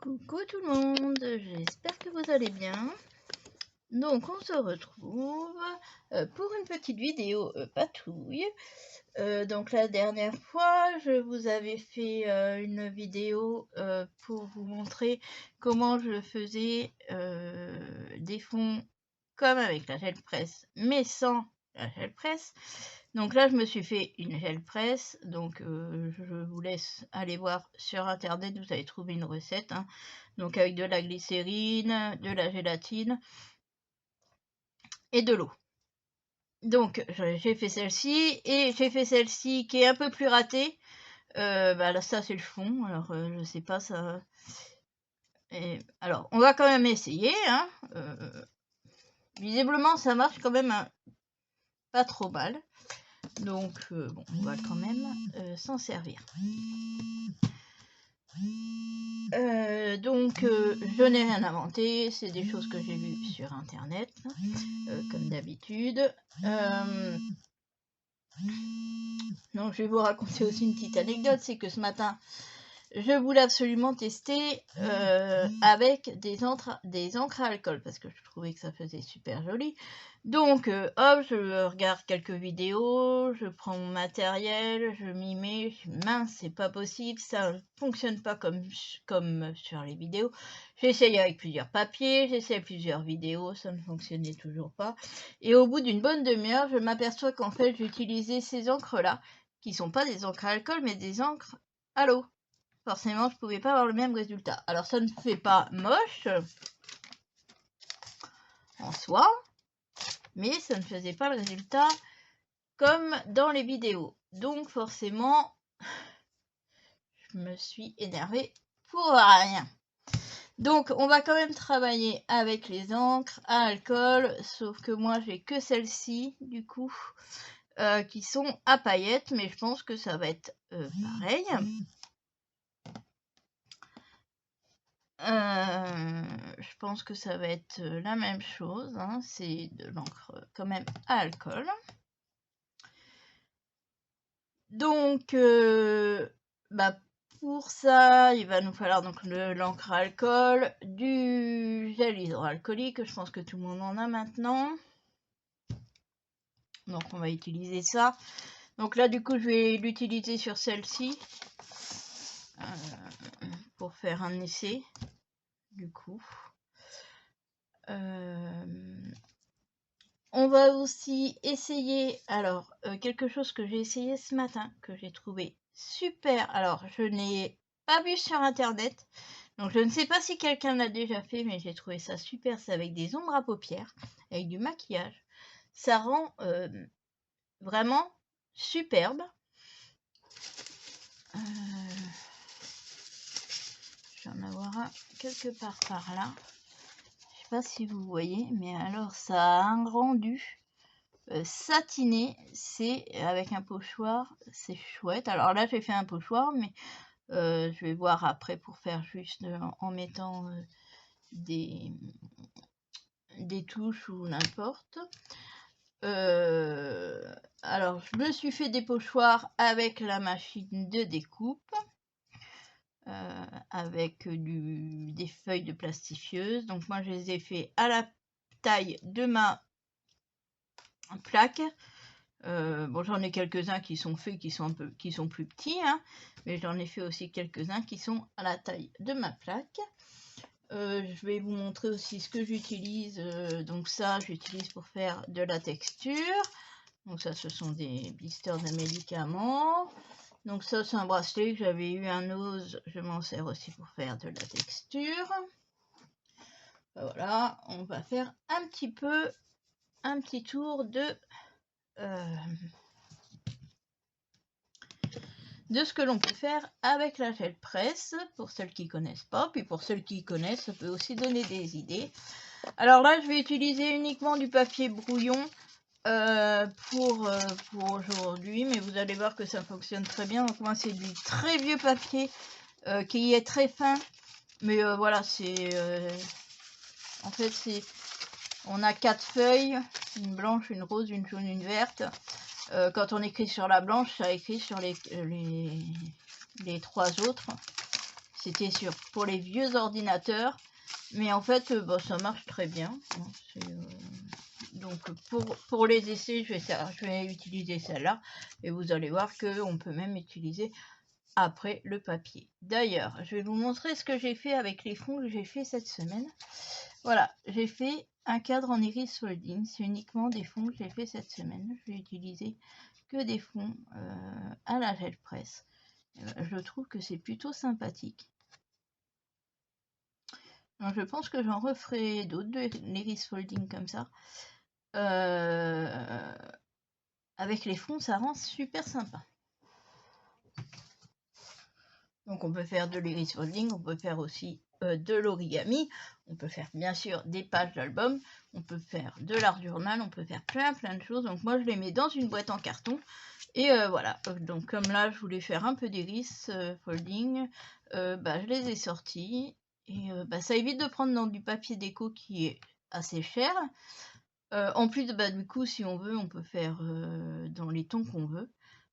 Coucou tout le monde, j'espère que vous allez bien. Donc on se retrouve pour une petite vidéo patouille. Donc la dernière fois, je vous avais fait une vidéo pour vous montrer comment je faisais des fonds comme avec la gel presse, mais sans la gel presse. Donc là, je me suis fait une gel presse, donc je vous laisse aller voir sur internet, vous allez trouver une recette, hein. Donc avec de la glycérine, de la gélatine et de l'eau. Donc j'ai fait celle-ci, et j'ai fait celle-ci qui est un peu plus ratée. Bah là, ça c'est le fond, alors je sais pas ça. Alors on va quand même essayer, hein. Visiblement ça marche quand même pas trop mal. Donc bon, on va quand même s'en servir. Donc je n'ai rien inventé, c'est des choses que j'ai vues sur internet, comme d'habitude. Donc je vais vous raconter aussi une petite anecdote, c'est que ce matin, je voulais absolument tester avec des encres à alcool, parce que je trouvais que ça faisait super joli. Donc hop, je regarde quelques vidéos, je prends mon matériel, je m'y mets, je dis, mince, c'est pas possible, ça ne fonctionne pas comme sur les vidéos. J'essaye avec plusieurs papiers, j'essaye plusieurs vidéos, ça ne fonctionnait toujours pas. Et au bout d'une bonne demi-heure, je m'aperçois qu'en fait, j'utilisais ces encres-là, qui sont pas des encres à alcool, mais des encres à l'eau. Forcément, je ne pouvais pas avoir le même résultat. Alors, ça ne fait pas moche en soi, mais ça ne faisait pas le résultat comme dans les vidéos. Donc, forcément, je me suis énervée pour rien. Donc, on va quand même travailler avec les encres à alcool, sauf que moi, j'ai que celle-ci, du coup, qui sont à paillettes, mais je pense que ça va être pareil. Je pense que ça va être la même chose, hein. C'est de l'encre quand même à alcool. Donc, bah, pour ça, il va nous falloir donc l'encre à alcool, du gel hydroalcoolique, je pense que tout le monde en a maintenant. Donc, on va utiliser ça. Donc là, du coup, je vais l'utiliser sur celle-ci pour faire un essai, du coup. On va aussi essayer, alors, quelque chose que j'ai essayé ce matin, que j'ai trouvé super. Alors, je n'ai pas vu sur internet, donc je ne sais pas si quelqu'un l'a déjà fait, mais j'ai trouvé ça super. C'est avec des ombres à paupières, avec du maquillage. Ça rend vraiment superbe. Je vais en avoir un quelque part par là. Je sais pas si vous voyez, mais alors ça a un rendu satiné, c'est avec un pochoir, c'est chouette. Alors là j'ai fait un pochoir, mais je vais voir après pour faire juste en mettant des touches ou n'importe. Alors je me suis fait des pochoirs avec la machine de découpe, avec des feuilles de plastifieuse. Donc moi je les ai fait à la taille de ma plaque. Bon, j'en ai quelques-uns qui sont faits, qui sont plus petits, hein, mais j'en ai fait aussi quelques-uns qui sont à la taille de ma plaque. Je vais vous montrer aussi ce que j'utilise. Donc ça, j'utilise pour faire de la texture. Donc ça, ce sont des blisters de médicaments. Donc ça, c'est un bracelet que j'avais eu un ose. Je m'en sers aussi pour faire de la texture. Voilà, on va faire un petit tour de ce que l'on peut faire avec la gel presse, pour celles qui connaissent pas, puis pour celles qui connaissent, ça peut aussi donner des idées. Alors là, je vais utiliser uniquement du papier brouillon pour aujourd'hui, mais vous allez voir que ça fonctionne très bien. Donc moi, c'est du très vieux papier qui est très fin, mais voilà, c'est en fait, on a 4 feuilles, une blanche, une rose, une jaune, une verte. Quand on écrit sur la blanche, ça écrit sur les 3 autres. C'était pour les vieux ordinateurs, mais en fait, ça marche très bien. Donc pour les essais, je vais utiliser celle-là, et vous allez voir qu'on peut même utiliser après le papier. D'ailleurs, je vais vous montrer ce que j'ai fait avec les fonds que j'ai fait cette semaine. Voilà, j'ai fait un cadre en iris folding, c'est uniquement des fonds que j'ai fait cette semaine. Je vais utiliser que des fonds à la gel presse. Je trouve que c'est plutôt sympathique. Alors, je pense que j'en referai d'autres de l'iris folding comme ça. Avec les fonds, ça rend super sympa. Donc on peut faire de l'iris folding, on peut faire aussi de l'origami, on peut faire bien sûr des pages d'album, on peut faire de l'art journal, on peut faire plein de choses. Donc moi je les mets dans une boîte en carton. Et voilà, donc comme là je voulais faire un peu d'iris folding, je les ai sortis. Et ça évite de prendre dans du papier déco qui est assez cher. En plus, du coup, si on veut, on peut faire dans les tons qu'on veut.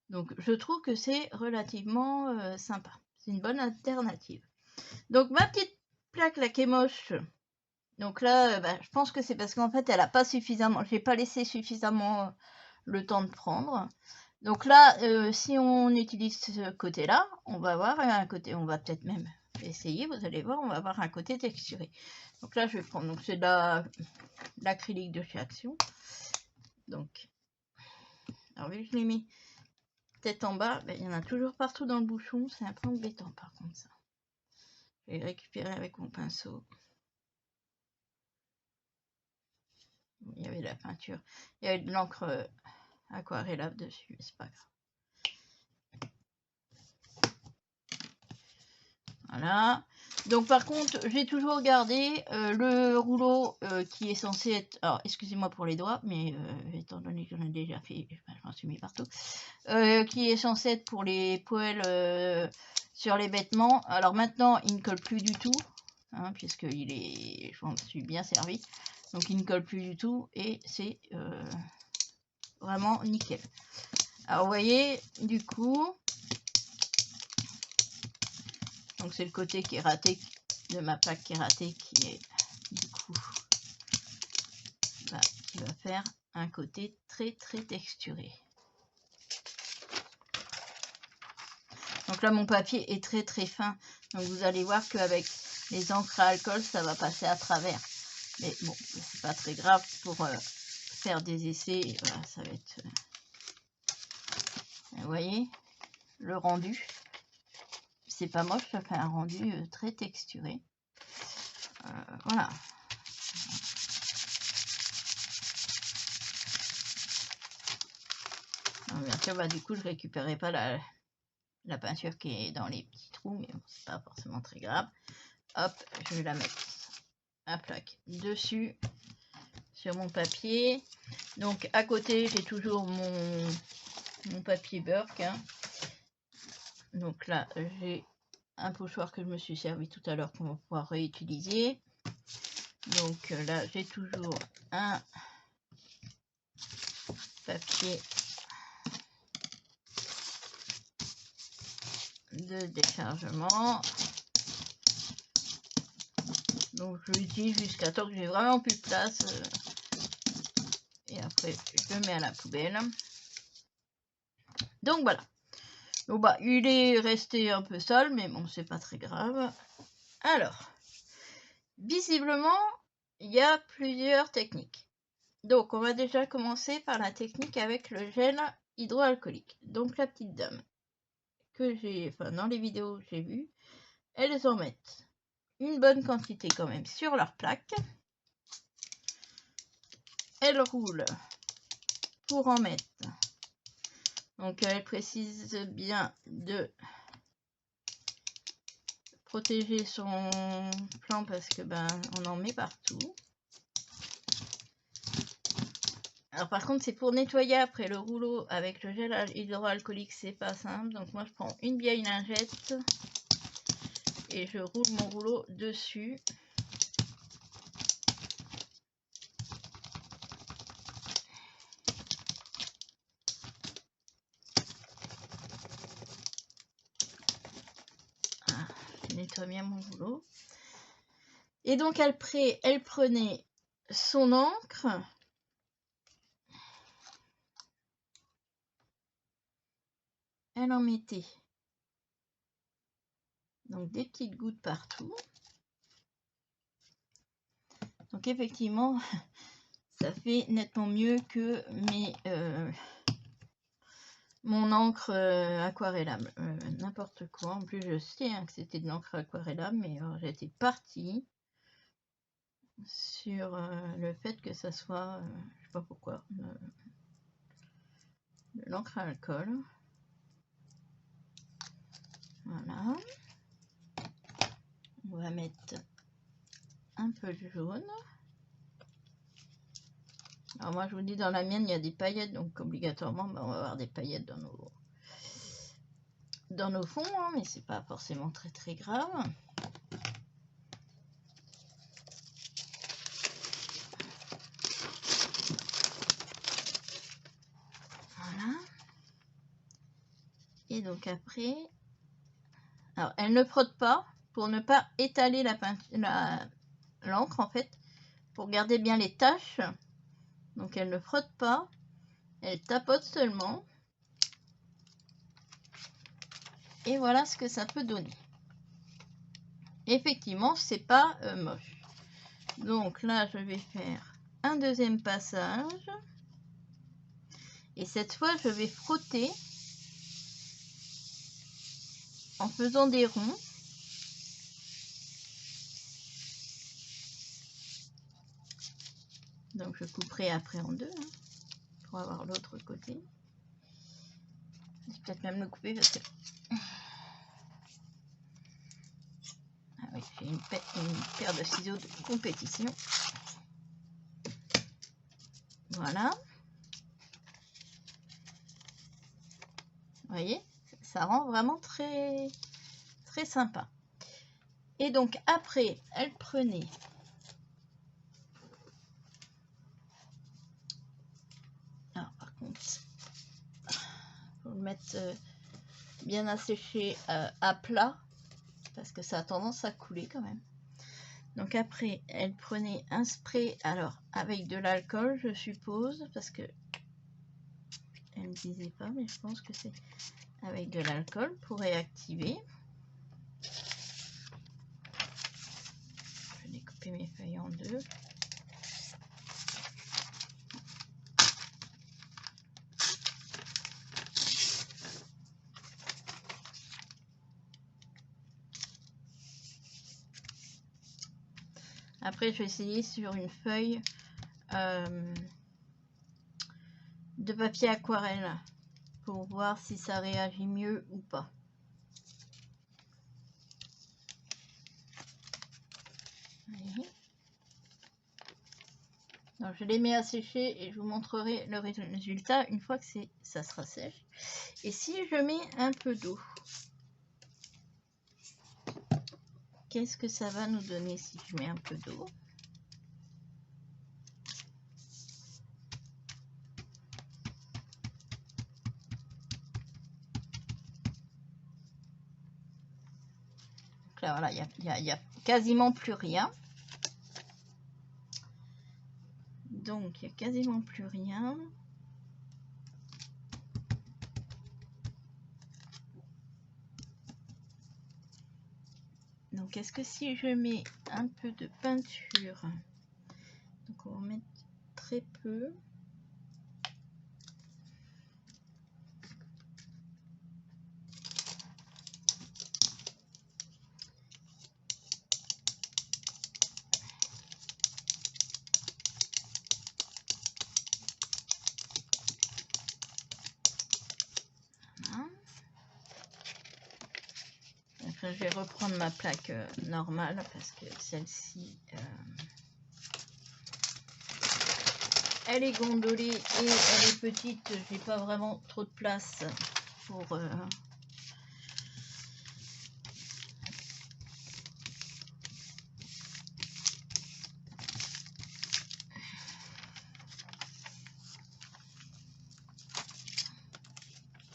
Donc je trouve que c'est relativement sympa. C'est une bonne alternative. Donc ma petite plaque là qui est moche. Donc là, je pense que c'est parce qu'en fait, elle a pas suffisamment. J'ai pas laissé suffisamment le temps de prendre. Donc là, si on utilise ce côté-là, on va avoir un côté. On va peut-être même essayer. Vous allez voir, on va avoir un côté texturé. Donc là, je vais prendre. Donc c'est de l'acrylique de chez Action. Donc, alors vu que je l'ai mis tête en bas, il y en a toujours partout dans le bouchon. C'est un peu embêtant par contre ça. Je vais récupérer avec mon pinceau. Il y avait de la peinture. Il y avait de l'encre aquarellable dessus, mais c'est pas grave. Voilà. Donc par contre, j'ai toujours gardé le rouleau qui est censé être... Alors, excusez-moi pour les doigts, mais étant donné que j'en ai déjà fait, je m'en suis mis partout. Qui est censé être pour les poêles sur les vêtements. Alors maintenant, il ne colle plus du tout, hein, puisqu'il est... Je m'en suis bien servi. Donc il ne colle plus du tout et c'est vraiment nickel. Alors vous voyez, du coup... Donc c'est le côté qui est raté de ma plaque qui est raté qui est du coup qui va faire un côté très texturé. Donc là mon papier est très fin. Donc vous allez voir qu'avec les encres à alcool ça va passer à travers. Mais bon, c'est pas très grave pour faire des essais. Voilà, ça va être... vous voyez le rendu. C'est pas moche, ça fait un rendu très texturé. Voilà. Alors, bien sûr, du coup, je récupérerai pas la peinture qui est dans les petits trous, mais bon, c'est pas forcément très grave. Hop, je vais la mettre à plaque dessus sur mon papier. Donc à côté, j'ai toujours mon papier Burke. Hein. Donc là, j'ai un pochoir que je me suis servi tout à l'heure qu'on va pouvoir réutiliser. Donc là, j'ai toujours un papier de déchargement. Donc je l'utilise jusqu'à temps que j'ai vraiment plus de place. Et après, je le mets à la poubelle. Donc voilà. Donc il est resté un peu sale, mais bon, c'est pas très grave. Alors, visiblement, il y a plusieurs techniques. Donc, on va déjà commencer par la technique avec le gel hydroalcoolique. Donc, la petite dame que dans les vidéos que j'ai vues, elles en mettent une bonne quantité quand même sur leur plaque. Elles roulent pour en mettre. Donc, elle précise bien de protéger son plan parce que on en met partout. Alors par contre, c'est pour nettoyer après le rouleau avec le gel hydroalcoolique, c'est pas simple. Donc moi, je prends une vieille lingette et je roule mon rouleau dessus. nettoie bien mon boulot. Et donc après, elle prenait son encre. Elle en mettait donc des petites gouttes partout. Donc effectivement, ça fait nettement mieux que mon encre aquarellable. N'importe quoi. En plus, je sais que c'était de l'encre aquarellable, mais j'étais partie sur le fait que ça soit, je sais pas pourquoi, de l'encre à alcool. Voilà. On va mettre un peu de jaune. Alors moi je vous dis, dans la mienne il y a des paillettes, donc obligatoirement on va avoir des paillettes dans nos fonds, hein, mais c'est pas forcément très grave. Voilà. Et donc après, alors elle ne frotte pas pour ne pas étaler l'encre en fait, pour garder bien les taches. Donc elle ne frotte pas, elle tapote seulement. Et voilà ce que ça peut donner. Effectivement, c'est pas moche. Donc là, je vais faire un deuxième passage. Et cette fois, je vais frotter en faisant des ronds. Donc je couperai après en deux, hein, pour avoir l'autre côté. Je vais peut-être même le couper parce que... Ah oui, j'ai une paire de ciseaux de compétition. Voilà. Vous voyez, ça rend vraiment très sympa. Et donc après, elle prenait par contre, faut le mettre bien asséché à plat parce que ça a tendance à couler quand même. Donc après, elle prenait un spray, alors avec de l'alcool, je suppose, parce que elle ne disait pas, mais je pense que c'est avec de l'alcool pour réactiver. Je vais découper mes feuilles en deux. Après, je vais essayer sur une feuille de papier aquarelle pour voir si ça réagit mieux ou pas. Donc, je les mets à sécher et je vous montrerai le résultat une fois que ça sera sèche. Et si je mets un peu d'eau, qu'est-ce que ça va nous donner si je mets un peu d'eau? Donc là, voilà, il y a quasiment plus rien. Donc, il n'y a quasiment plus rien. Donc, est-ce que si je mets un peu de peinture, donc on va en mettre très peu. Voilà. Après, je vais reprendre ma plaque normale parce que celle-ci, elle est gondolée et elle est petite. J'ai pas vraiment trop de place pour...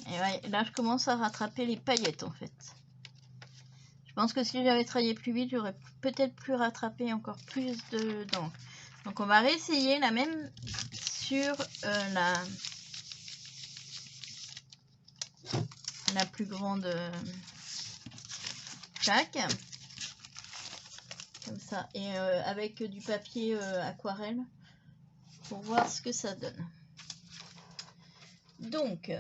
Et ouais, là, je commence à rattraper les paillettes en fait. Je pense que si j'avais travaillé plus vite, j'aurais peut-être pu rattraper encore plus d'encre. Donc on va réessayer la même sur la plus grande plaque. Comme ça. Et avec du papier aquarelle pour voir ce que ça donne. Donc...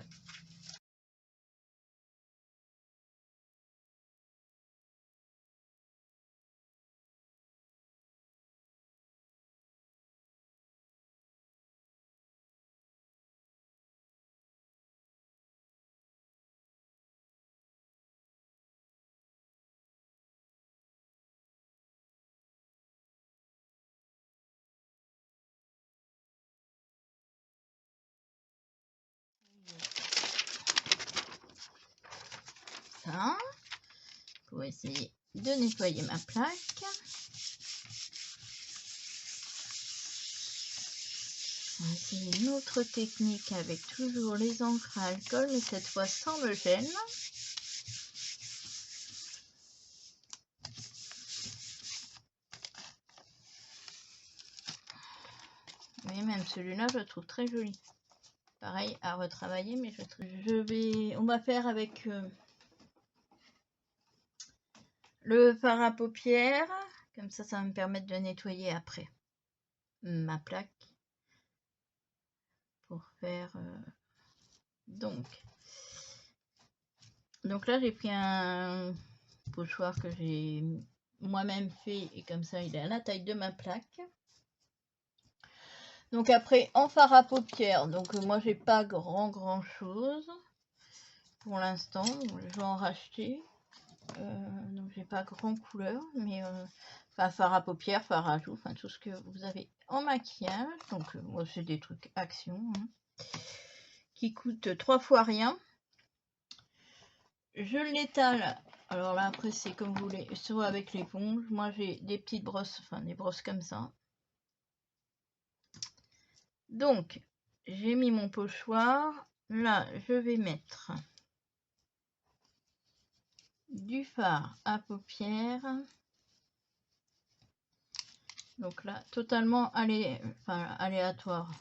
ça, pour essayer de nettoyer ma plaque. On va essayer une autre technique avec toujours les encres à alcool, mais cette fois sans le gel. Mais même celui-là, je le trouve très joli. Pareil à retravailler, mais on va faire avec le fard à paupières. Comme ça, ça va me permettre de nettoyer après ma plaque. Pour faire... Donc là, j'ai pris un pochoir que j'ai moi-même fait. Et comme ça, il est à la taille de ma plaque. Donc après, en fard à paupières, donc moi j'ai pas grand chose pour l'instant, je vais en racheter, donc j'ai pas grand couleur, mais enfin fard à paupières, fard à joues, enfin tout ce que vous avez en maquillage, donc moi c'est des trucs Action, hein, qui coûtent 3 fois rien. Je l'étale, alors là après c'est comme vous voulez, soit avec l'éponge, moi j'ai des petites brosses, enfin des brosses comme ça. Donc, j'ai mis mon pochoir. Là, je vais mettre du fard à paupières. Donc là, totalement aléatoire.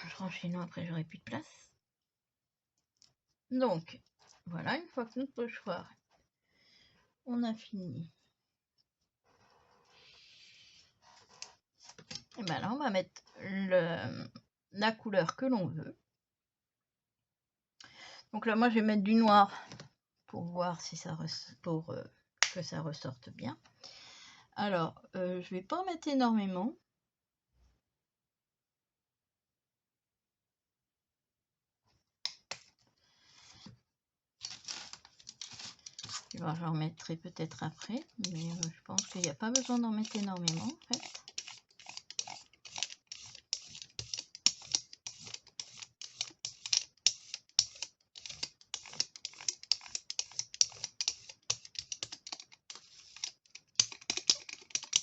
Je range chez nous, après j'aurai plus de place. Donc, voilà, une fois que notre pochoir, on a fini. Et bien là, on va mettre la couleur que l'on veut. Donc là, moi, je vais mettre du noir pour voir si ça que ça ressorte bien. Alors, je vais pas en mettre énormément. J'en remettrai peut-être après, mais je pense qu'il n'y a pas besoin d'en mettre énormément en fait.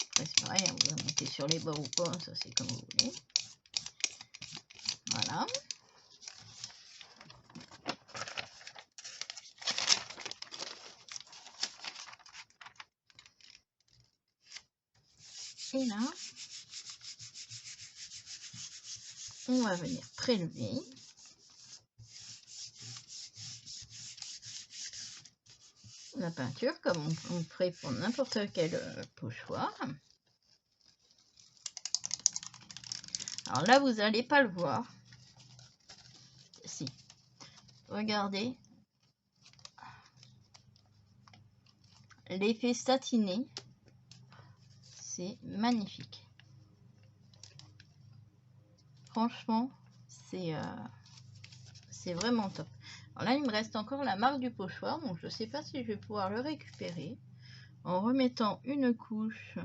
Après c'est pareil, hein, vous en mettez sur les bords ou pas, ça c'est comme vous voulez. Voilà. Et là, on va venir prélever. La peinture comme on ferait pour n'importe quel pochoir. Alors là, vous n'allez pas le voir. Si. Regardez. L'effet satiné. C'est magnifique. Franchement, c'est vraiment top. Alors là, il me reste encore la marque du pochoir, donc je ne sais pas si je vais pouvoir le récupérer en remettant une couche,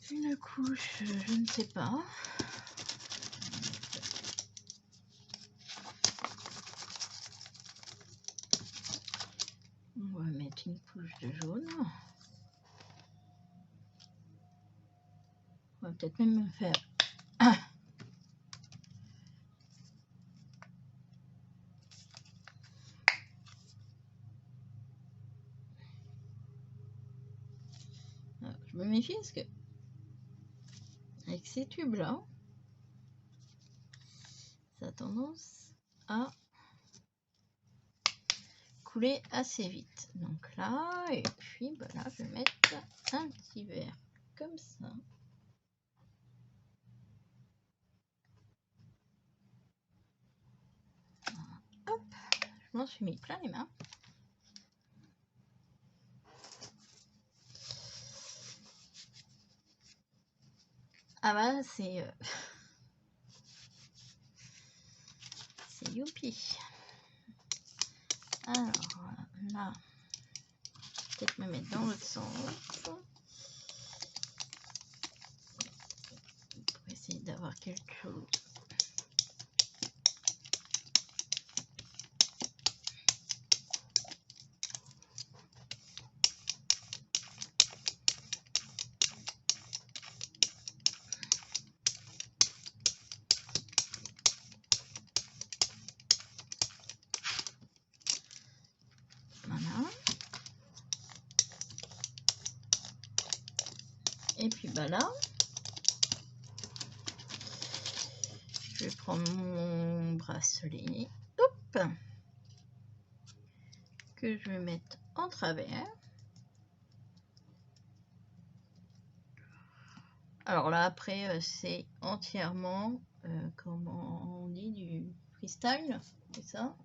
je ne sais pas. On va mettre une couche de jaune. On va peut-être même faire je me méfie parce que avec ces tubes là, ça a tendance à couler assez vite. Donc là, et puis bah là, je vais mettre un petit verre comme ça. Hop, je m'en suis mis plein les mains. Ah bah c'est c'est youpi. Alors là, peut-être me mettre dans l'autre sens pour essayer d'avoir quelque chose. Voilà. Et puis bah là, je vais prendre mon bracelet, hop, que je vais mettre en travers. Alors là après c'est entièrement, comment on dit, du freestyle, c'est ça.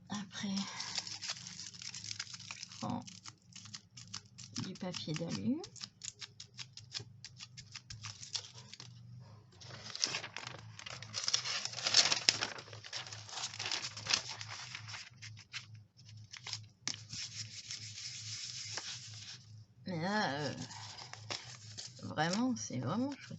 Après, je prends du papier d'alu. Mais là, vraiment, c'est vraiment chouette.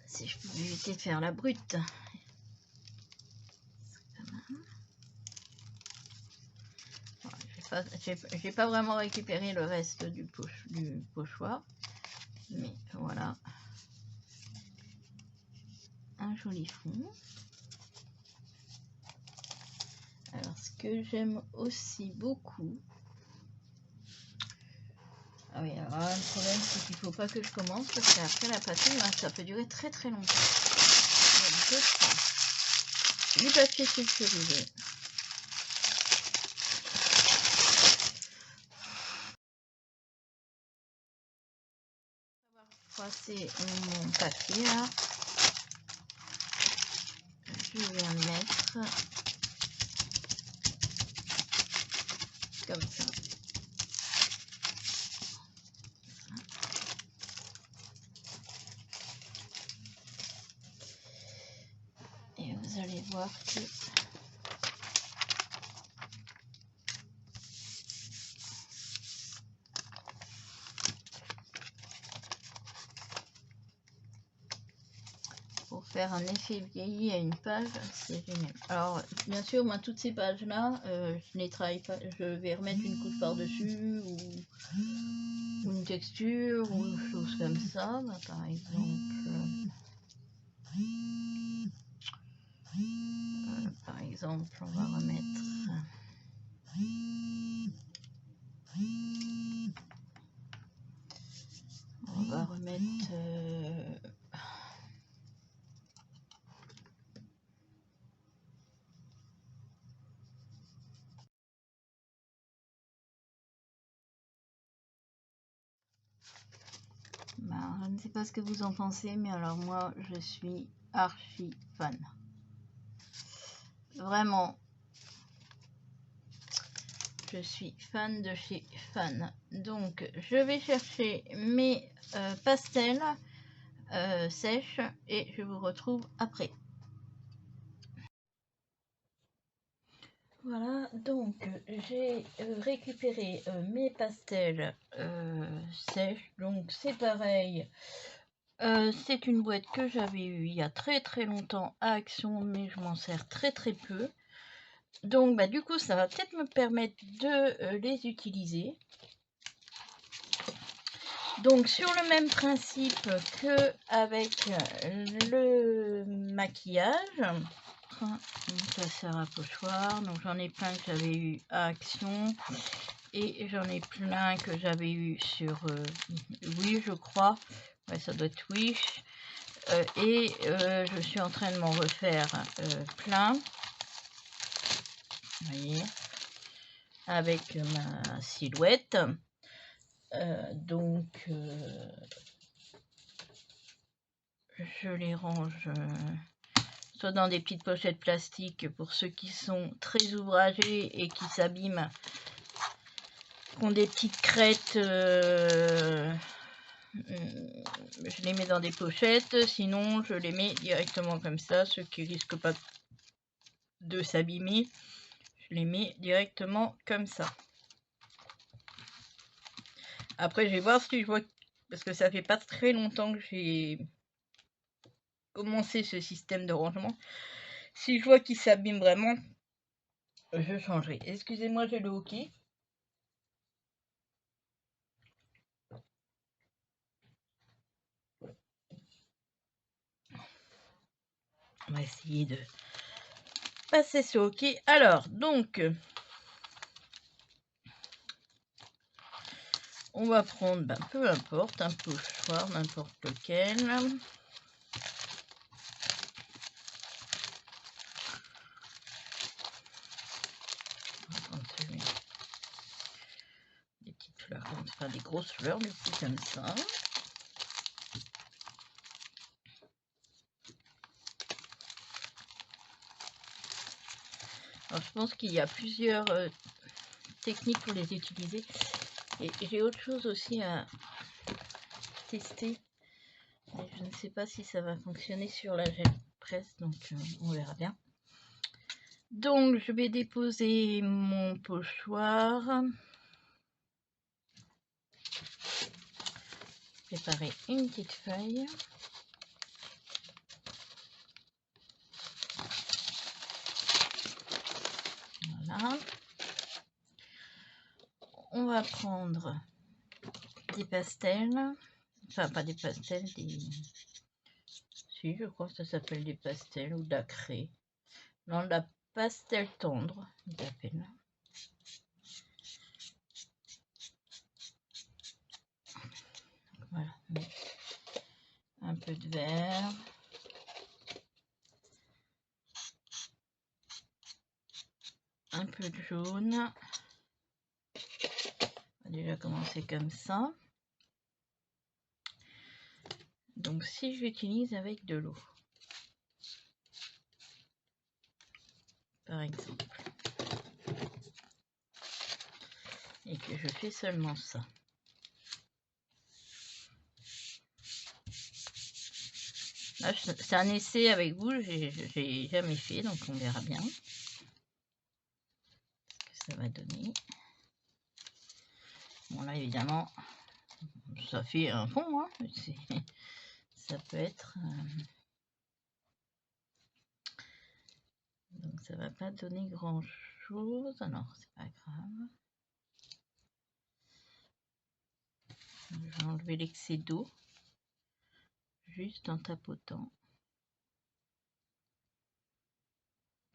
Si je pouvais éviter de faire la brute. J'ai pas vraiment récupéré le reste du pochoir, mais voilà, un joli fond. Alors ce que j'aime aussi beaucoup, ah oui, alors là, le problème c'est qu'il faut pas que je commence parce qu'après la patine, ça peut durer très très longtemps. Donc je prends du papier sulfurisé. Froisser mon papier là, je vais en mettre comme ça. Et vous allez voir que pour faire un effet vieilli à une page, c'est génial. Alors bien sûr, moi toutes ces pages là, je les travaille pas, je vais remettre une couche par dessus ou une texture ou une chose comme ça. Bah, par exemple, on va remettre bah, je ne sais pas ce que vous en pensez, mais alors moi je suis archi fan. Vraiment, je suis fan de chez Fan. Donc je vais chercher mes pastels sèches et je vous retrouve après. Voilà, donc j'ai récupéré mes pastels sèches, donc c'est pareil. C'est une boîte que j'avais eue il y a très longtemps à Action, mais je m'en sers très peu. Donc bah, du coup ça va peut-être me permettre de les utiliser. Donc sur le même principe que avec le maquillage. Ça sert à pochoir, donc j'en ai plein que j'avais eu à Action et j'en ai plein que j'avais eu sur Wish, je crois. Ouais, ça doit être Wish. Et je suis en train de m'en refaire plein. Vous voyez, avec ma silhouette. Donc je les range soit dans des petites pochettes plastiques pour ceux qui sont très ouvragés et qui s'abîment, qui ont des petites crêtes, je les mets dans des pochettes, sinon je les mets directement comme ça, ceux qui risquent pas de s'abîmer, je les mets directement comme ça. Après je vais voir si je vois, parce que ça fait pas très longtemps que j'ai commencé ce système de rangement, si je vois qu'il s'abîme vraiment, je changerai. Excusez-moi, j'ai le hockey. On va essayer de passer ce hockey. Alors, donc, on va prendre, ben, peu importe, un pochoir, n'importe lequel. Des petites fleurs, enfin des grosses fleurs, du coup, comme ça. Alors, je pense qu'il y a plusieurs techniques pour les utiliser. Et j'ai autre chose aussi à tester. Et je ne sais pas si ça va fonctionner sur la gel presse, donc on verra bien. Donc, je vais déposer mon pochoir. Préparer une petite feuille. Voilà. On va prendre des pastels. Enfin, pas des pastels, des... Si, je crois que ça s'appelle des pastels ou de la craie. Non, de la pastel tendre, il appelle. Voilà. Un peu de vert. Un peu de jaune. On va déjà commencer comme ça. Donc si j'utilise avec de l'eau, par exemple, et que je fais seulement ça. Là, c'est un essai avec vous, j'ai jamais fait, donc on verra bien ce que ça va donner. Bon là évidemment, ça fait un fond, hein. Ça peut être... Donc ça va pas donner grand chose. Alors c'est pas grave. Je vais enlever l'excès d'eau. Juste en tapotant.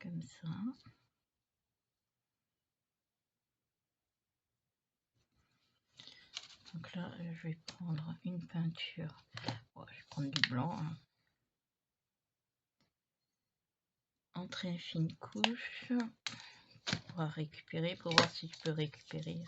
Comme ça. Donc là je vais prendre une peinture. Bon, je vais prendre du blanc. Hein. En très fine couche. Pour pouvoir récupérer. Pour voir si je peux récupérer.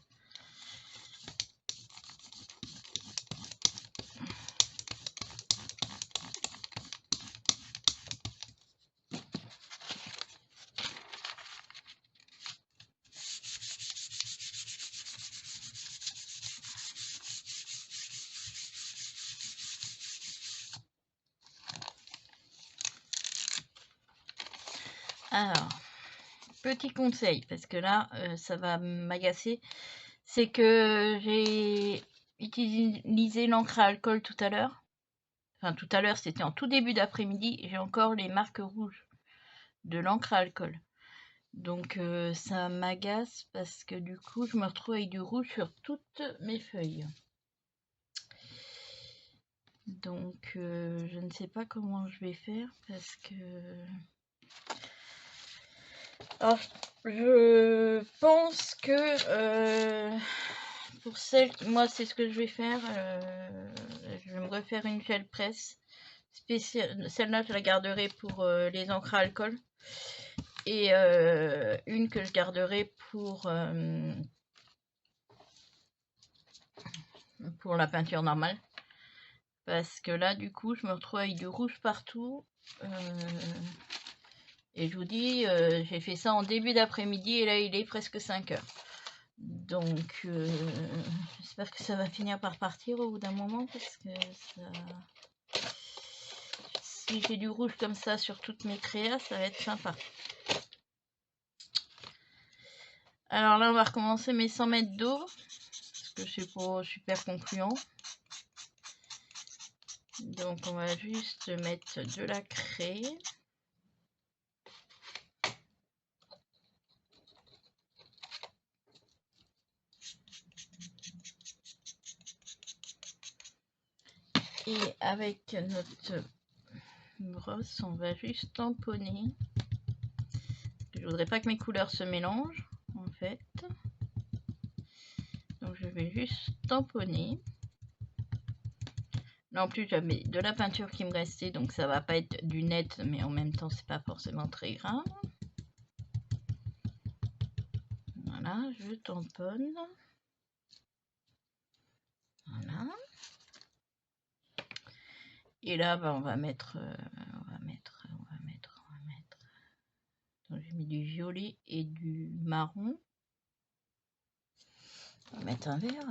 Alors, petit conseil, parce que là, ça va m'agacer, c'est que j'ai utilisé l'encre à alcool tout à l'heure. Enfin, tout à l'heure, c'était en tout début d'après-midi, et j'ai encore les marques rouges de l'encre à alcool. Donc, ça m'agace parce que du coup, je me retrouve avec du rouge sur toutes mes feuilles. Donc, je ne sais pas comment je vais faire parce que... Alors, je pense que pour celle, moi c'est ce que je vais faire, je vais me refaire une gel presse spéciale. Celle-là, je la garderai pour les encres à alcool et une que je garderai pour la peinture normale. Parce que là, du coup, je me retrouve avec du rouge partout. Et je vous dis, j'ai fait ça en début d'après-midi et là, il est presque 5 heures. Donc, j'espère que ça va finir par partir au bout d'un moment parce que ça... Si j'ai du rouge comme ça sur toutes mes créas, ça va être sympa. Alors là, on va recommencer mes 100 mètres d'eau parce que c'est pas super concluant. Donc, on va juste mettre de la craie. Et avec notre brosse, on va juste tamponner. Je voudrais pas que mes couleurs se mélangent, en fait. Donc je vais juste tamponner. Là en plus j'avais de la peinture qui me restait, donc ça va pas être du net, mais en même temps c'est pas forcément très grave. Voilà, je tamponne. Voilà. Et là, bah, on va mettre. Donc, j'ai mis du violet et du marron. On va mettre un vert.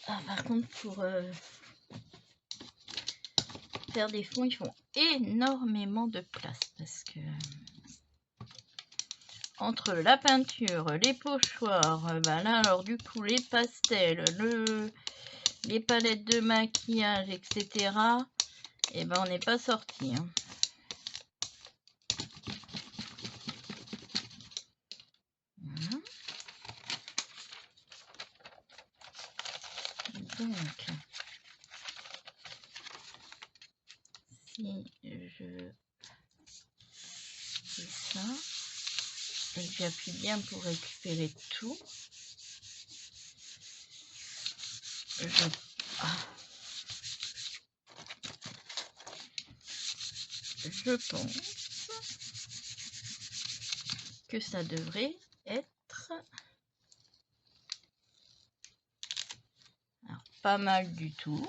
Ah, par contre, pour faire des fonds, ils font énormément de place parce que entre la peinture, les pochoirs, bah là alors du coup les pastels, les palettes de maquillage, etc. Et ben on n'est pas sorti. Hein. Voilà. Donc si je fais ça et que j'appuie bien pour récupérer tout, je pense que ça devrait être alors, pas mal du tout,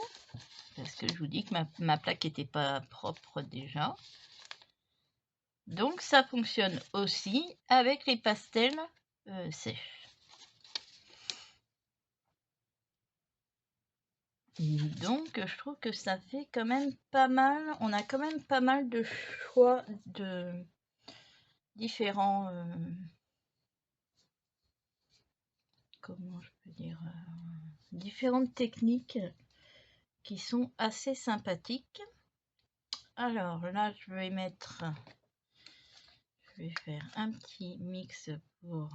parce que je vous dis que ma plaque n'était pas propre déjà. Donc ça fonctionne aussi avec les pastels sèches. Et donc je trouve que ça fait quand même pas mal, on a quand même pas mal de choix de différents, comment je peux dire, différentes techniques qui sont assez sympathiques. Alors là je vais faire un petit mix pour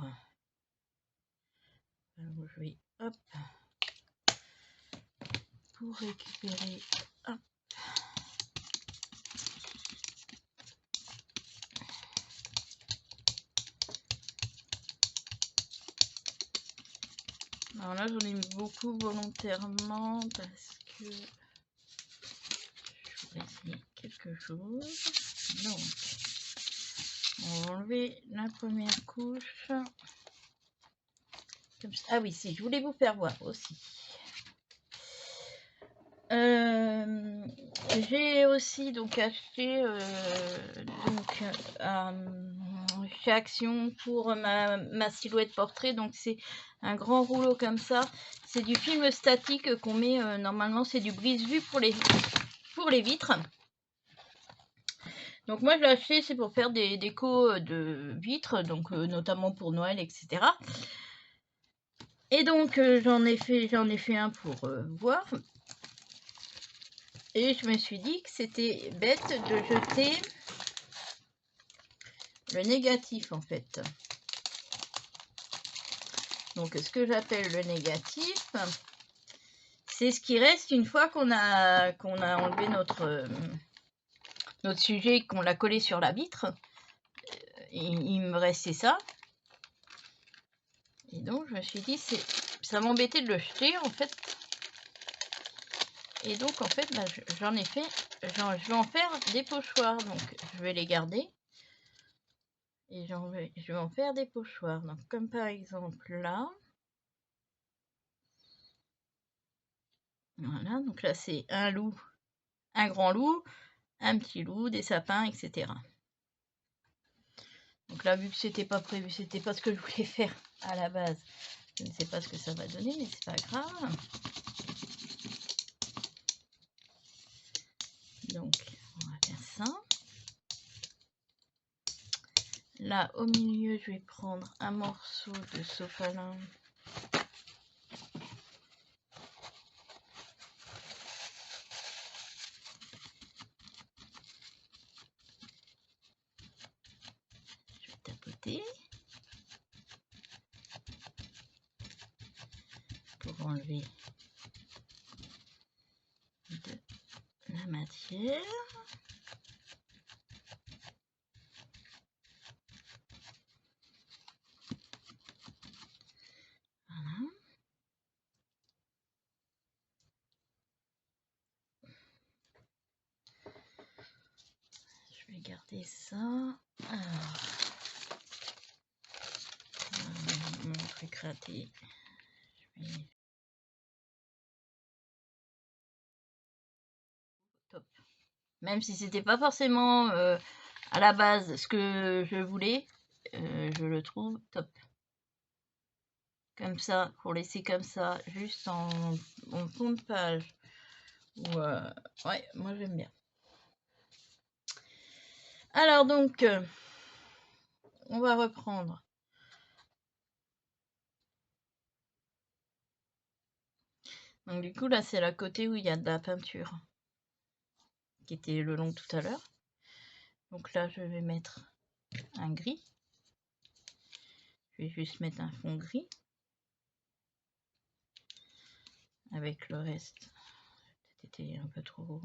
jouer, hop, pour récupérer, hop. Alors là j'en ai mis beaucoup volontairement parce que je voudrais essayer quelque chose. Donc on va enlever la première couche. Comme ça. Ah oui, si, je voulais vous faire voir aussi. J'ai aussi donc acheté chez Action pour ma silhouette portrait. Donc c'est un grand rouleau comme ça. C'est du film statique qu'on met, normalement c'est du brise-vue pour les vitres. Donc moi je l'ai acheté, c'est pour faire des décos de vitres, donc notamment pour Noël, etc. Et donc j'en ai fait un pour voir. Et je me suis dit que c'était bête de jeter le négatif en fait. Donc ce que j'appelle le négatif, c'est ce qui reste une fois qu'on a enlevé notre sujet et qu'on l'a collé sur la vitre. Il me restait ça. Et donc je me suis dit, ça m'embêtait de le jeter en fait. Et donc en fait, bah, je vais en faire des pochoirs. Donc je vais les garder. Et je vais en faire des pochoirs. Donc comme par exemple là. Voilà, donc là c'est un loup, un grand loup, un petit loup, des sapins, etc. Donc là, vu que c'était pas prévu, c'était pas ce que je voulais faire à la base. Je ne sais pas ce que ça va donner, mais c'est pas grave. Donc, on va faire ça. Là, au milieu, je vais prendre un morceau de sopalin. Je vais tapoter pour enlever de la matière. Voilà. Je vais garder ça. Alors, mon truc raté. Top. Même si c'était pas forcément à la base ce que je voulais, je le trouve top. Comme ça, pour laisser comme ça, juste en fond de page. Ouais, moi j'aime bien. Alors donc, on va reprendre. Donc du coup là c'est la côté où il y a de la peinture qui était le long tout à l'heure. Donc là je vais mettre un gris. Je vais juste mettre un fond gris. Avec le reste, c'était un peu trop...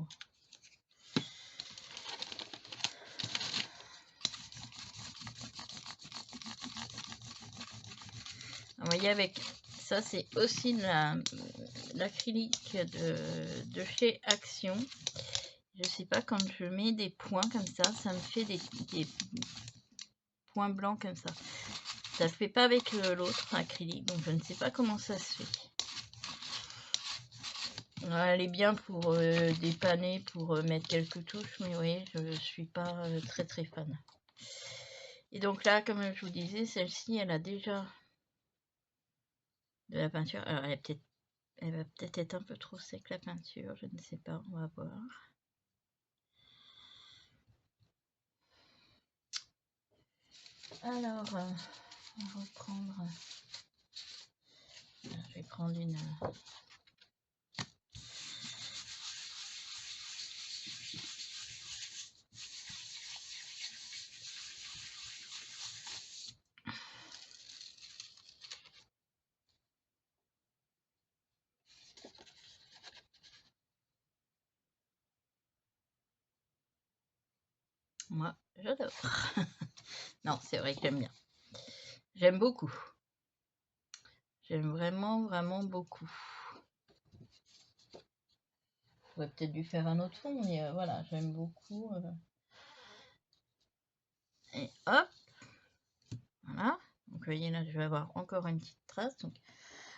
Vous voyez, avec ça, c'est aussi l'acrylique de chez Action. Je sais pas, quand je mets des points comme ça me fait des points blancs comme ça. Ça se fait pas avec l'autre acrylique, donc je ne sais pas comment ça se fait. Elle est bien pour dépanner, pour mettre quelques touches, mais oui, je suis pas très très fan. Et donc là, comme je vous disais, celle-ci, elle a déjà de la peinture. Alors, elle va peut-être être un peu trop sec la peinture, je ne sais pas, on va voir. Alors, on va reprendre. Je vais prendre une. Moi, j'adore. Non, c'est vrai que j'aime bien. J'aime beaucoup. J'aime vraiment, vraiment beaucoup. J'aurais peut-être dû faire un autre fond, mais voilà, j'aime beaucoup. Et hop. Voilà. Donc, vous voyez, là, je vais avoir encore une petite trace. Donc,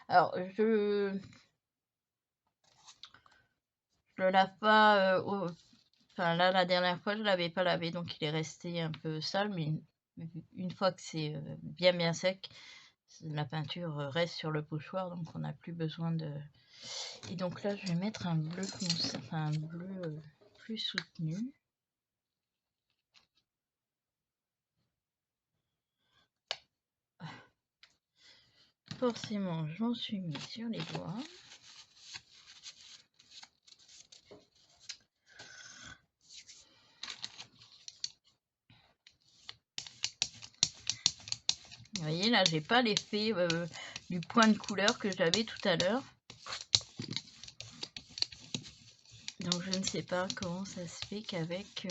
alors, je le lave pas. Enfin, là, la dernière fois, je l'avais pas lavé, donc il est resté un peu sale, mais une fois que c'est bien sec, la peinture reste sur le pochoir, donc on n'a plus besoin de... Et donc là, je vais mettre un bleu foncé, enfin un bleu plus soutenu. Forcément, je m'en suis mis sur les doigts. Vous voyez, là, j'ai pas l'effet du point de couleur que j'avais tout à l'heure. Donc, je ne sais pas comment ça se fait qu'avec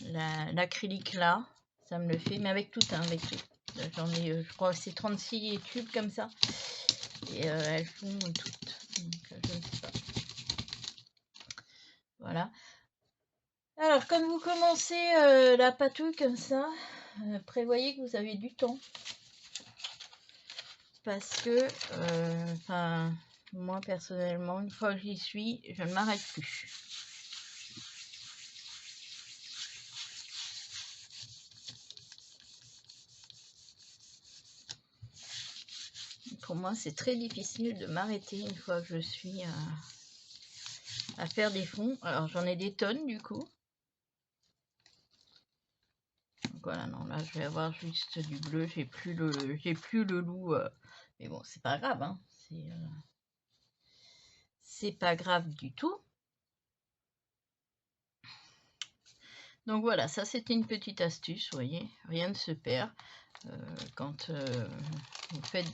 l'acrylique là, ça me le fait, mais avec tout, hein, avec tout. J'en ai, je crois, c'est 36 tubes comme ça. Et elles font toutes. Donc, je ne sais pas. Voilà. Alors, comme vous commencez la patouille comme ça, prévoyez que vous avez du temps. Parce que, enfin, moi personnellement, une fois que j'y suis, je ne m'arrête plus. Pour moi, c'est très difficile de m'arrêter une fois que je suis à faire des fonds. Alors, j'en ai des tonnes du coup. Donc voilà, non, là, je vais avoir juste du bleu. J'ai plus le loup. Mais bon, c'est pas grave, hein. C'est pas grave du tout. Donc voilà, ça c'était une petite astuce, vous voyez, rien ne se perd quand vous faites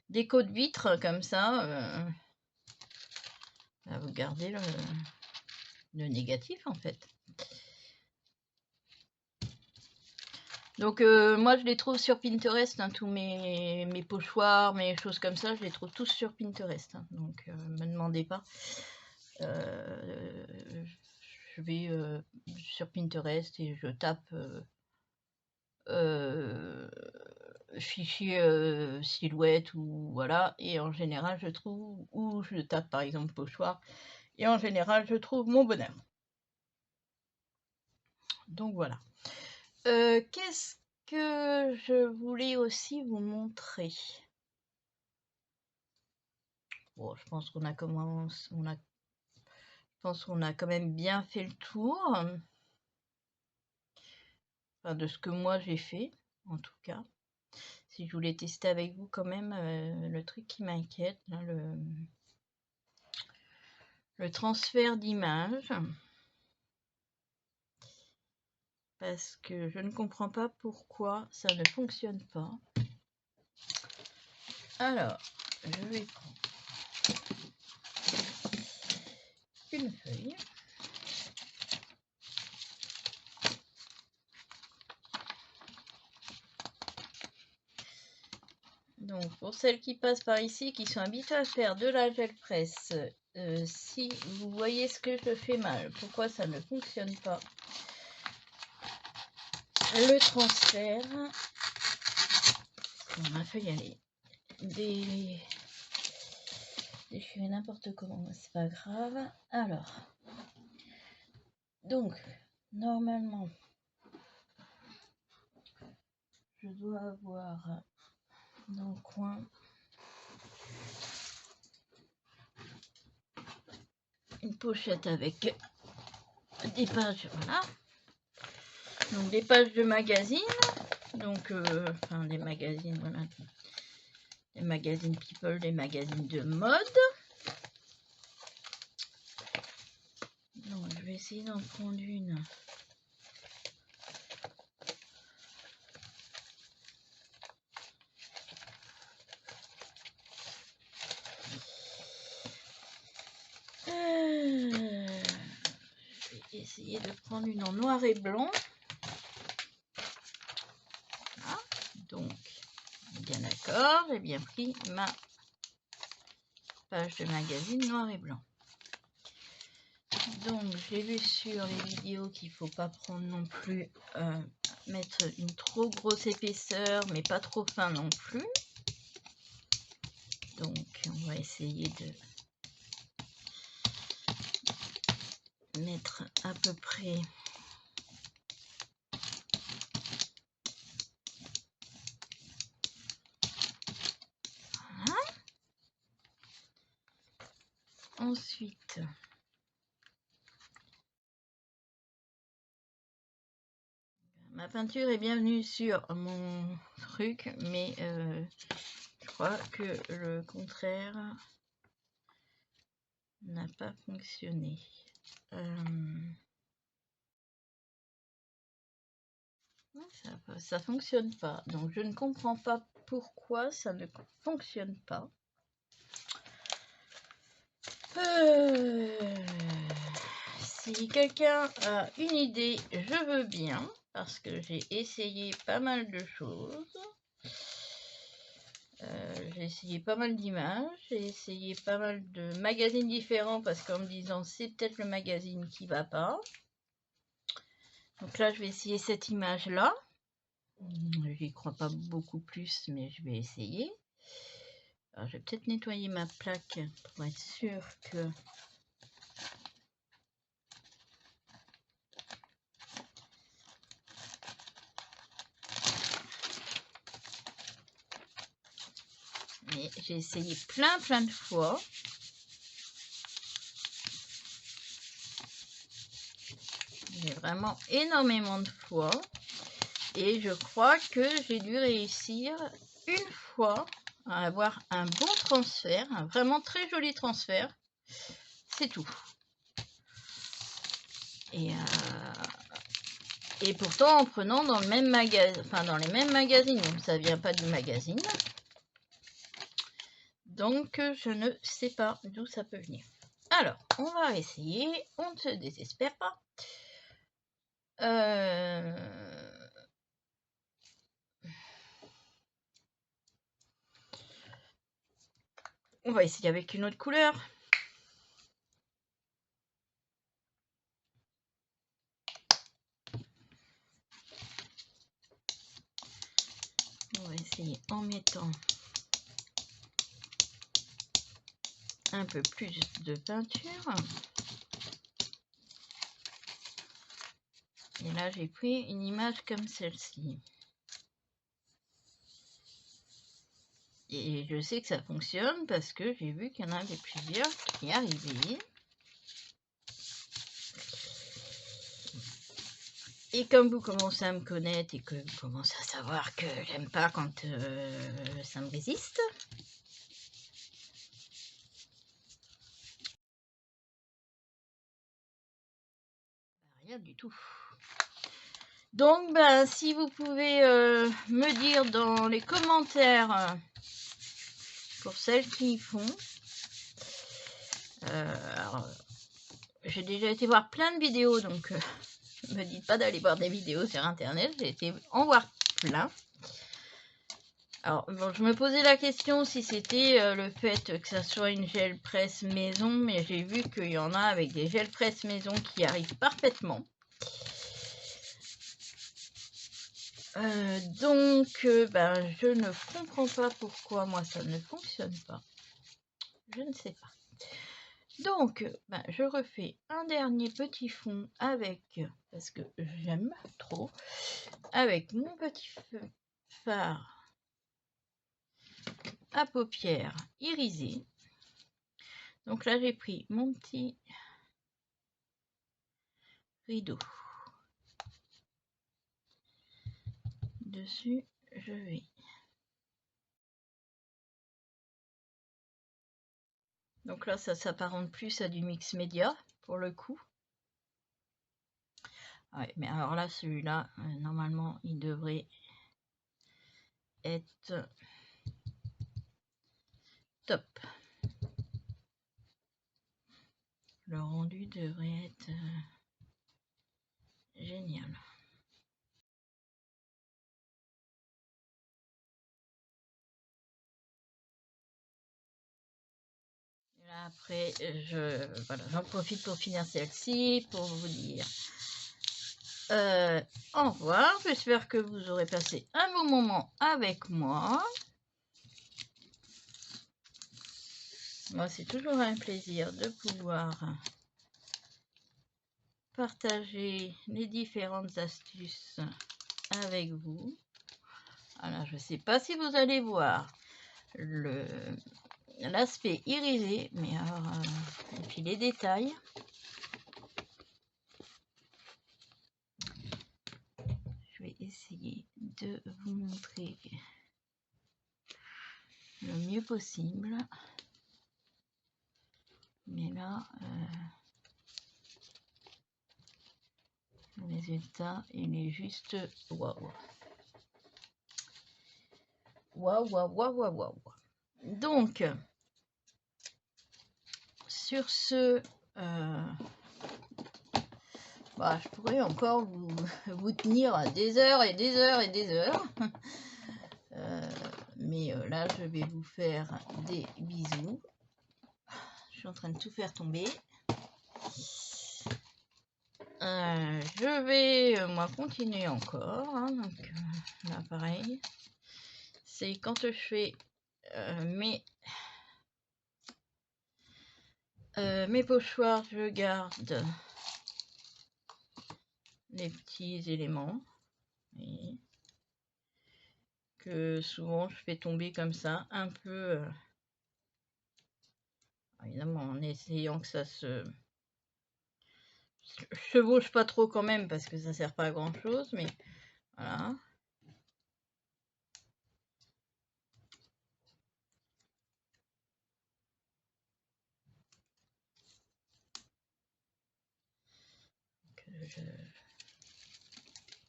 des coats de vitre comme ça, vous gardez le négatif en fait. Donc moi je les trouve sur Pinterest, hein, tous mes pochoirs, mes choses comme ça, je les trouve tous sur Pinterest, hein, donc me demandez pas. Je vais sur Pinterest et je tape fichier silhouette ou voilà, et en général je trouve, ou je tape par exemple pochoir, et en général je trouve mon bonheur. Donc voilà. Qu'est-ce que je voulais aussi vous montrer? Bon, je pense qu'on a commencé, je pense qu'on a quand même bien fait le tour, enfin, de ce que moi j'ai fait en tout cas. Si je voulais tester avec vous quand même le truc qui m'inquiète, le transfert d'image, parce que je ne comprends pas pourquoi ça ne fonctionne pas. Alors, je vais prendre une feuille. Donc, pour celles qui passent par ici, qui sont habituées à faire de la gel presse, si vous voyez ce que je fais mal, pourquoi ça ne fonctionne pas, le transfert, ma feuille elle est déchirée n'importe comment, c'est pas grave. Alors, donc, normalement, je dois avoir dans le coin une pochette avec des pages, voilà, donc des pages de magazines, donc enfin des magazines, voilà, des magazines People, des magazines de mode. Donc je vais essayer d'en prendre une. Je vais essayer de prendre une en noir et blanc. Voilà. Donc, bien d'accord, j'ai bien pris ma page de magazine noir et blanc. Donc, j'ai vu sur les vidéos qu'il ne faut pas prendre non plus, mettre une trop grosse épaisseur, mais pas trop fin non plus. Donc, on va essayer de mettre à peu près ensuite ma peinture est bienvenue sur mon truc, mais je crois que le contraire n'a pas fonctionné. Ça fonctionne pas, donc je ne comprends pas pourquoi ça ne fonctionne pas. Si quelqu'un a une idée, je veux bien, parce que j'ai essayé pas mal de choses. J'ai essayé pas mal d'images, j'ai essayé pas mal de magazines différents, parce qu'en me disant c'est peut-être le magazine qui va pas. Donc là je vais essayer cette image là. J'y crois pas beaucoup plus, mais je vais essayer. Alors, je vais peut-être nettoyer ma plaque pour être sûr que mais j'ai essayé plein de fois. J'ai vraiment énormément de fois. Et je crois que j'ai dû réussir une fois à avoir un bon transfert, un vraiment très joli transfert. C'est tout. Et pourtant en prenant dans le même magasin, enfin dans les mêmes magazines, donc ça vient pas du magazine. Donc je ne sais pas d'où ça peut venir. Alors, on va essayer, on ne se désespère pas. On va essayer avec une autre couleur. On va essayer en mettant un peu plus de peinture. Et là, j'ai pris une image comme celle-ci. Et je sais que ça fonctionne parce que j'ai vu qu'il y en avait plusieurs qui arrivaient. Et comme vous commencez à me connaître et que vous commencez à savoir que j'aime pas quand ça me résiste. Rien du tout. Donc, ben, si vous pouvez me dire dans les commentaires, pour celles qui y font, alors, j'ai déjà été voir plein de vidéos, donc ne me dites pas d'aller voir des vidéos sur internet, j'ai été en voir plein. Alors, bon, je me posais la question si c'était le fait que ça soit une gel presse maison, mais j'ai vu qu'il y en a avec des gel presse maison qui arrivent parfaitement. Donc, ben, je ne comprends pas pourquoi moi ça ne fonctionne pas. Je ne sais pas. Donc, ben, je refais un dernier petit fond avec, parce que j'aime trop, avec mon petit fard à paupières irisé. Donc là, j'ai pris mon petit rideau. Dessus, je vais donc là ça s'apparente plus à du mix média pour le coup. Ouais, mais alors là celui-là normalement il devrait être top. Le rendu devrait être génial. Après, j'en profite pour finir celle-ci, pour vous dire au revoir. J'espère que vous aurez passé un bon moment avec moi. Moi, c'est toujours un plaisir de pouvoir partager les différentes astuces avec vous. Alors, je ne sais pas si vous allez voir l'aspect irisé, mais alors Et puis les détails. Je vais essayer de vous montrer le mieux possible. Mais là, le résultat, il est juste waouh. Waouh, waouh, waouh, waouh, waouh. Donc, sur ce, je pourrais encore vous tenir des heures et des heures et des heures. Mais là, je vais vous faire des bisous. Je suis en train de tout faire tomber. Je vais moi continuer encore. Hein, donc là, pareil. C'est quand je fais mes pochoirs, je garde les petits éléments. Et que souvent je fais tomber comme ça, un peu, évidemment en essayant que ça se chevauche pas trop quand même, parce que ça sert pas à grand chose, mais voilà.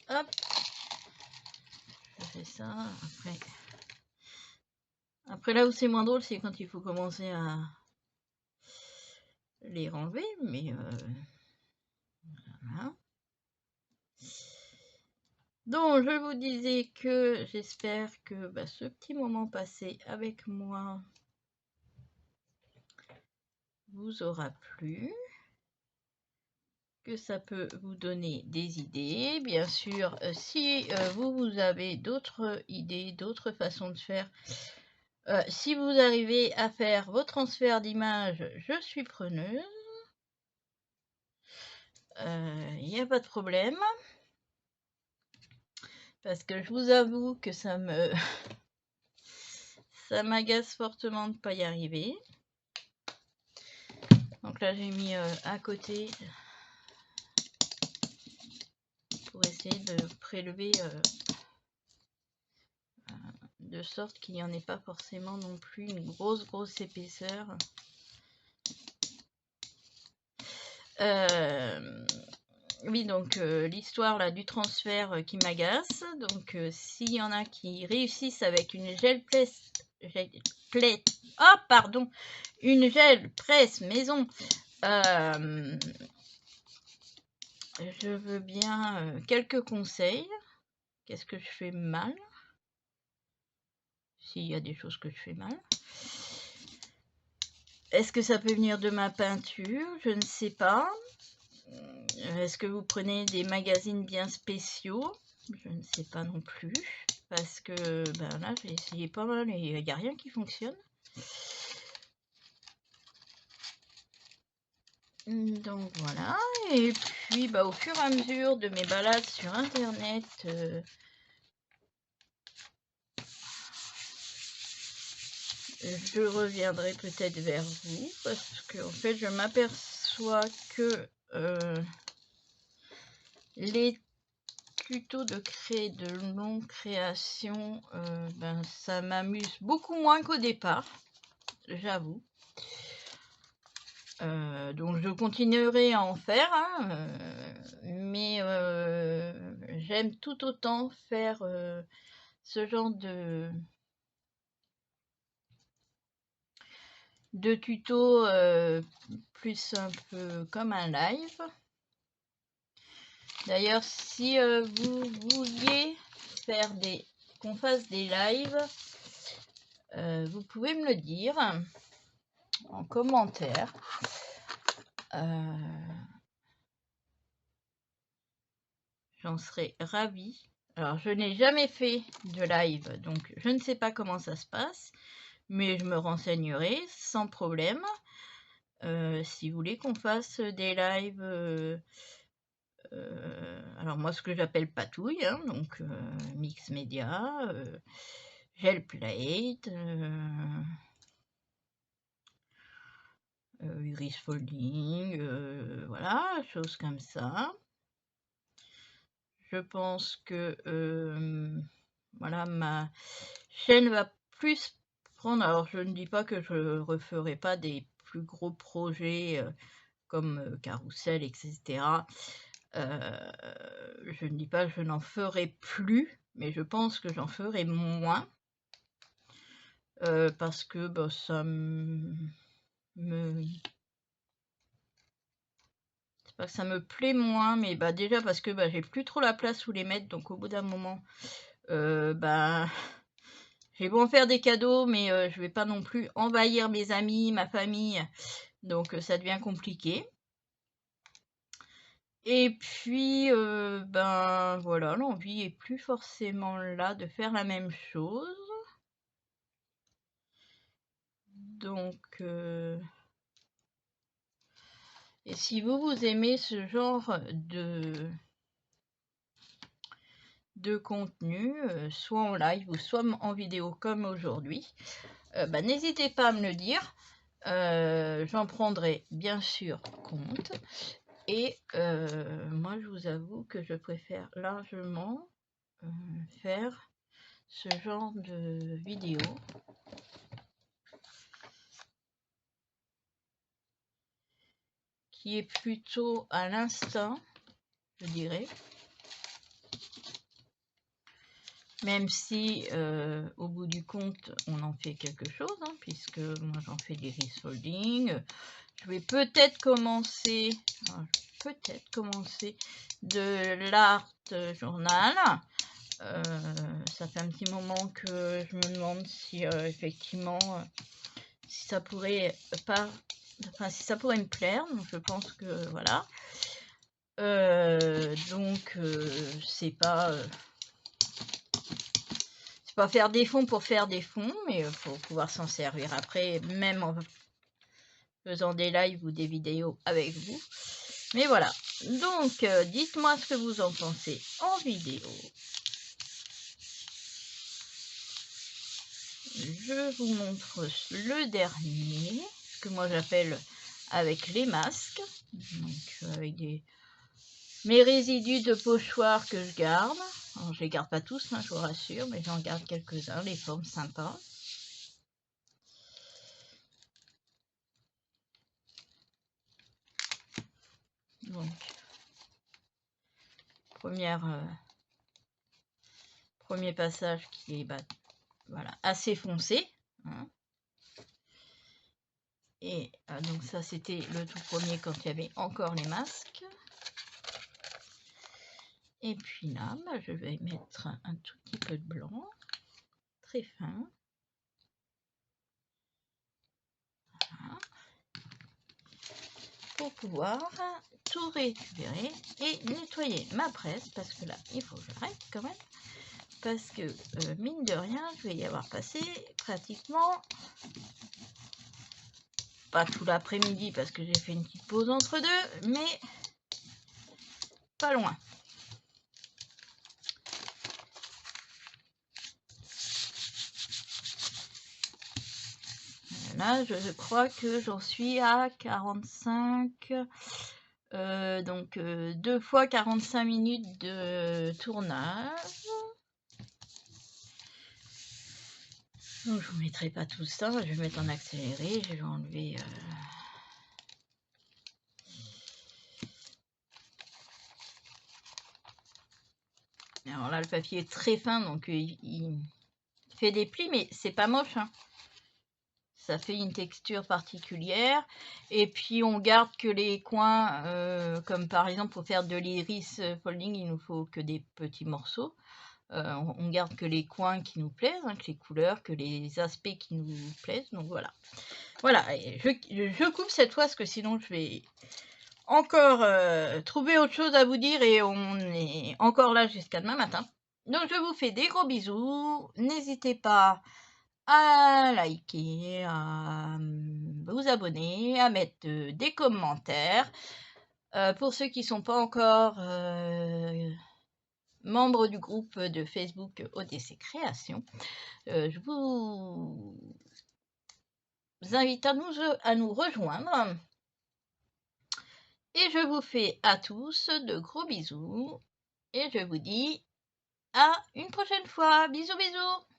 Hop, je fais ça. Après là où c'est moins drôle, c'est quand il faut commencer à les renlever, mais voilà. Donc je vous disais que j'espère que ce petit moment passé avec moi vous aura plu, que ça peut vous donner des idées. Bien sûr, si vous avez d'autres idées, d'autres façons de faire, si vous arrivez à faire vos transferts d'images, je suis preneuse. Il n'y a pas de problème. Parce que je vous avoue que ça m'agace fortement de ne pas y arriver. Donc là, j'ai mis à côté pour essayer de prélever de sorte qu'il n'y en ait pas forcément non plus une grosse épaisseur. Oui, donc l'histoire là du transfert qui m'agace. Donc s'il y en a qui réussissent avec une une gel presse maison, je veux bien quelques conseils. Qu'est-ce que je fais mal? S'il y a des choses que je fais mal. Est-ce que ça peut venir de ma peinture? Je ne sais pas. Est-ce que vous prenez des magazines bien spéciaux? Je ne sais pas non plus. Parce que là, j'ai essayé pas mal et il n'y a rien qui fonctionne. Donc voilà. Et puis au fur et à mesure de mes balades sur internet, je reviendrai peut-être vers vous, parce que en fait je m'aperçois que les tutos de longues créations, ça m'amuse beaucoup moins qu'au départ, j'avoue. Donc je continuerai à en faire, hein, mais j'aime tout autant faire ce genre de tuto plus un peu comme un live. D'ailleurs, si vous vouliez faire qu'on fasse des lives, vous pouvez me le dire en commentaire. J'en serais ravie. Alors, je n'ai jamais fait de live, donc je ne sais pas comment ça se passe, mais je me renseignerai sans problème. Si vous voulez qu'on fasse des lives, alors moi ce que j'appelle patouille, hein, donc mix média, Gelplate, iris folding, voilà, choses comme ça. Je pense que voilà, ma chaîne va plus prendre. Alors, je ne dis pas que je referai pas des plus gros projets comme Carrousel, etc. Je ne dis pas que je n'en ferai plus, mais je pense que j'en ferai moins parce que bah, ça c'est pas que ça me plaît moins, mais bah déjà parce que bah, j'ai plus trop la place où les mettre, donc au bout d'un moment, bah j'ai beau en faire des cadeaux, mais je vais pas non plus envahir mes amis, ma famille, donc ça devient compliqué. Et puis, ben voilà, l'envie est plus forcément là de faire la même chose. Donc, et si vous aimez ce genre de contenu, soit en live ou soit en vidéo comme aujourd'hui, bah, n'hésitez pas à me le dire. J'en prendrai bien sûr compte. Et moi, je vous avoue que je préfère largement faire ce genre de vidéo qui est plutôt à l'instinct, je dirais. Même si au bout du compte, on en fait quelque chose, hein, puisque moi j'en fais des refolding. Je vais peut-être commencer de l'art journal. Ça fait un petit moment que je me demande si effectivement si ça pourrait pas, enfin si ça pourrait me plaire. Donc je pense que voilà. Donc c'est pas faire des fonds pour faire des fonds, mais il faut pouvoir s'en servir après, même en faisant des lives ou des vidéos avec vous. Mais voilà, donc dites-moi ce que vous en pensez en vidéo. Je vous montre le dernier, ce que moi j'appelle avec les masques, donc avec mes résidus de pochoir que je garde. Alors, je les garde pas tous, hein, je vous rassure, mais j'en garde quelques-uns, les formes sympas. Donc, premier passage qui est voilà, assez foncé. Hein. Et donc ça, c'était le tout premier quand il y avait encore les masques. Et puis là, je vais mettre un tout petit peu de blanc, très fin. Voilà. Pour pouvoir tout récupérer et nettoyer ma presse, parce que là, il faut que j'arrête quand même. Parce que, mine de rien, je vais y avoir passé pratiquement, pas tout l'après-midi, parce que j'ai fait une petite pause entre deux, mais pas loin. Là, je crois que j'en suis à 45, donc 2 fois 45 minutes de tournage. Donc je vous mettrai pas tout ça, je vais mettre en accéléré, je vais enlever alors là le papier est très fin, donc il fait des plis, mais c'est pas moche, hein. Ça fait une texture particulière. Et puis on garde que les coins, comme par exemple pour faire de l'iris folding, il nous faut que des petits morceaux. On garde que les coins qui nous plaisent, hein, que les couleurs, que les aspects qui nous plaisent. Donc voilà. Voilà, et je coupe cette fois parce que sinon je vais encore trouver autre chose à vous dire et on est encore là jusqu'à demain matin. Donc je vous fais des gros bisous. N'hésitez pas à liker, à vous abonner, à mettre des commentaires. Pour ceux qui ne sont pas encore membres du groupe de Facebook ODC Création, je vous invite à nous rejoindre. Et je vous fais à tous de gros bisous. Et je vous dis à une prochaine fois. Bisous bisous.